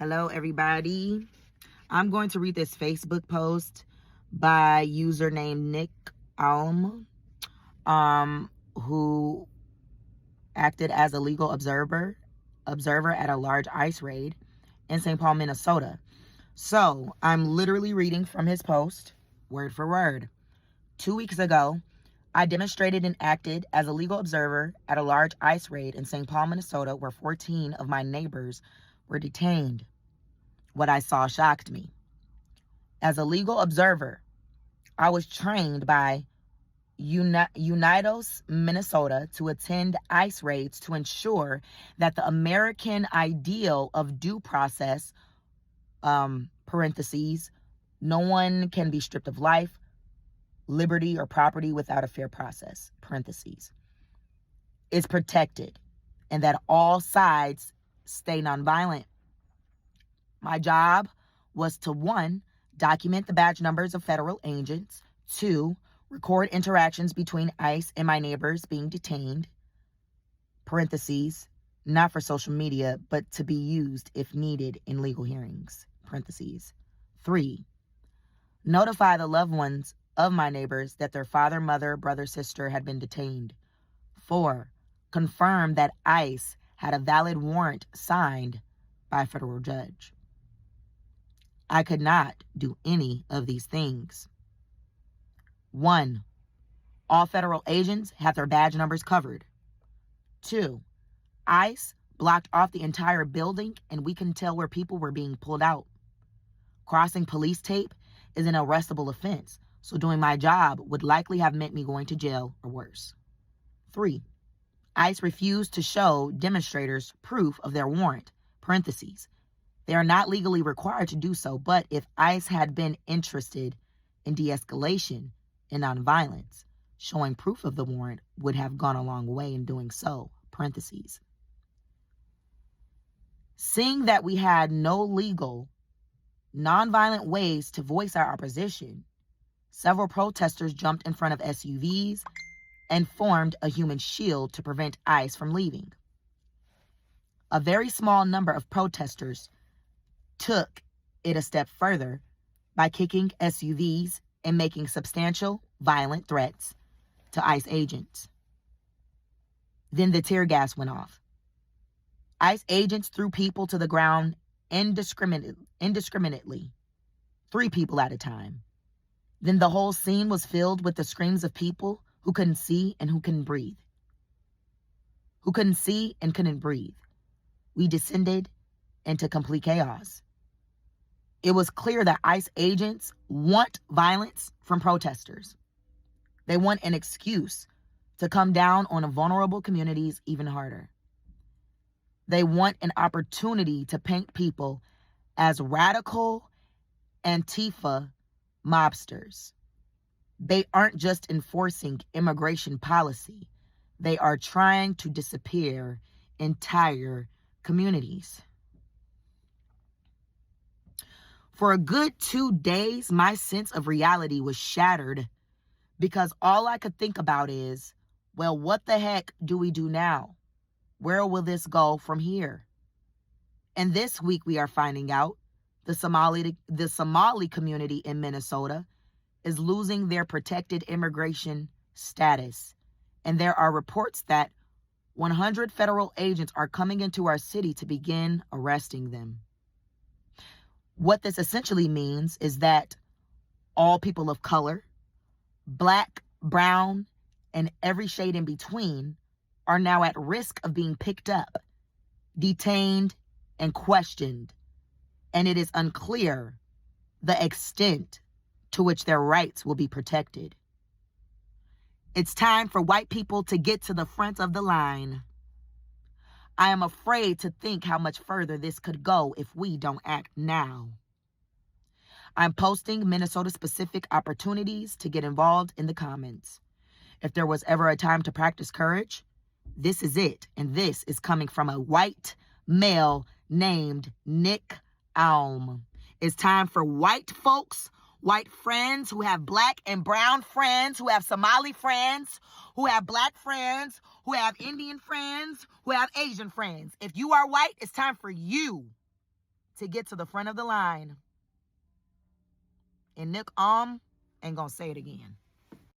Hello, everybody. I'm going to read this Facebook post by username Nick Alm, who acted as a legal observer at a large ICE raid in St. Paul, Minnesota. So I'm literally reading from his post, word for word. 2 weeks ago, I demonstrated and acted as a legal observer at a large ICE raid in St. Paul, Minnesota, where 14 of my neighbors were detained. What I saw shocked me. As a legal observer, I was trained by Unidos, Minnesota, to attend ICE raids to ensure that the American ideal of due process, parentheses, no one can be stripped of life, liberty, or property without a fair process, parentheses, is protected, and that all sides stay nonviolent. My job was to 1, document the badge numbers of federal agents, 2, record interactions between ICE and my neighbors being detained, parentheses, not for social media, but to be used if needed in legal hearings, parentheses, 3, notify the loved ones of my neighbors that their father, mother, brother, sister had been detained, 4, confirm that ICE had a valid warrant signed by a federal judge. I could not do any of these things. 1, all federal agents had their badge numbers covered. 2, ICE blocked off the entire building and we couldn't tell where people were being pulled out. Crossing police tape is an arrestable offense, so doing my job would likely have meant me going to jail or worse. 3, ICE refused to show demonstrators proof of their warrant, parentheses. They are not legally required to do so, but if ICE had been interested in de-escalation and nonviolence, showing proof of the warrant would have gone a long way in doing so, parentheses. Seeing that we had no legal, nonviolent ways to voice our opposition, several protesters jumped in front of SUVs and formed a human shield to prevent ICE from leaving. A very small number of protesters took it a step further by kicking SUVs and making substantial violent threats to ICE agents. Then the tear gas went off. ICE agents threw people to the ground indiscriminately, 3 people at a time. Then the whole scene was filled with the screams of people who couldn't see and who couldn't breathe. We descended into complete chaos. It was clear that ICE agents want violence from protesters. They want an excuse to come down on vulnerable communities even harder. They want an opportunity to paint people as radical Antifa mobsters. They aren't just enforcing immigration policy. They are trying to disappear entire communities. For a good 2 days, my sense of reality was shattered because all I could think about is, well, what the heck do we do now? Where will this go from here? And this week we are finding out the Somali community in Minnesota is losing their protected immigration status. And there are reports that 100 federal agents are coming into our city to begin arresting them. What this essentially means is that all people of color, black, brown, and every shade in between are now at risk of being picked up, detained, and questioned. And it is unclear the extent to which their rights will be protected. It's time for white people to get to the front of the line. I am afraid to think how much further this could go if we don't act now. I'm posting Minnesota-specific opportunities to get involved in the comments. If there was ever a time to practice courage, this is it. And this is coming from a white male named Nick Alm. It's time for white folks, white friends who have black and brown friends, who have Somali friends, who have black friends, who have Indian friends, who have Asian friends. If you are white, it's time for you to get to the front of the line. And Nick ain't gonna say it again.